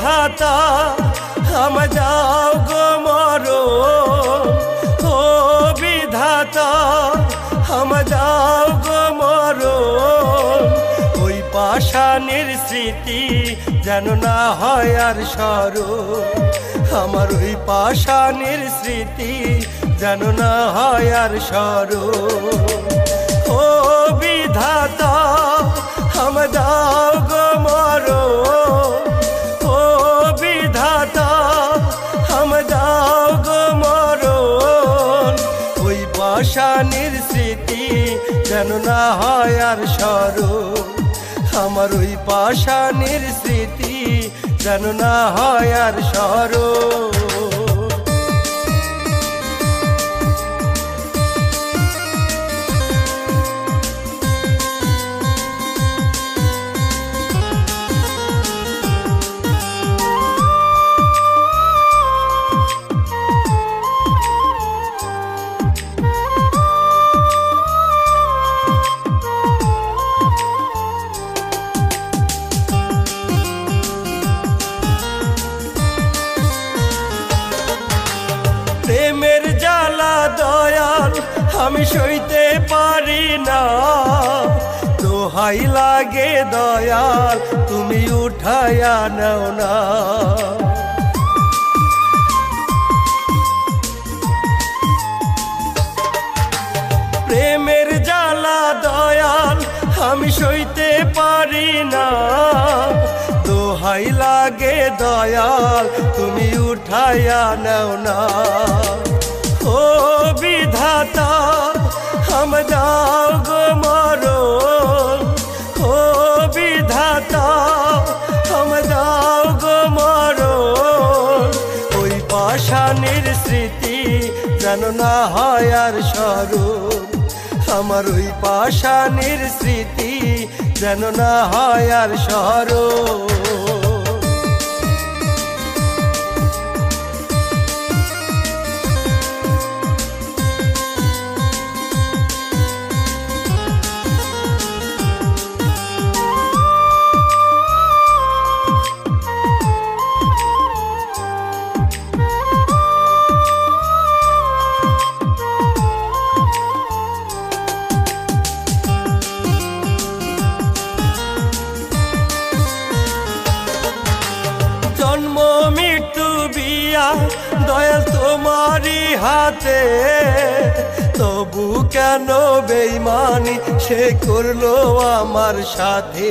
বিধাতা হাম যাও গো মরণ, ও বিধাতা হাম যাও গো মরণ। ওই পাষাণের স্মৃতি যেন না হয় আর স্মরণ, আমার ওই পাষাণের স্মৃতি যেন না হয় আর স্মরণ। ও বিধাতা হাম যাও গো মরণ, ও বিধাতা হাম যাও গো মরণ। ওই পাষাণের স্মৃতি যেন না হয় আর স্মরণ, আমার ওই পাষাণের স্মৃতি যেন না হয় আর স্মরণ। প্রেমের জ্বালা দয়াল আমি সইতে পারি না, দোহাই লাগে দয়াল তুমি উঠায়া নাও না। প্রেমের জ্বালা দয়াল আমি সইতে পারি না, দোহাই লাগে দয়াল তুমি উঠায়া নাও না। ও বিধাতা হাম যাও গো মরণ, ও বিধাতা হাম যাও গো মরণ। ওই পাষাণের স্মৃতি যেন না হয় আর স্মরণ, আমার ওই পাষাণের স্মৃতি যেন না হয় আর স্মরণ। জন্ম মৃত্যু বিয়া দয়াল তোমারই হাতে, তবু কেন বেঈমানি সে করলো আমার সাথে।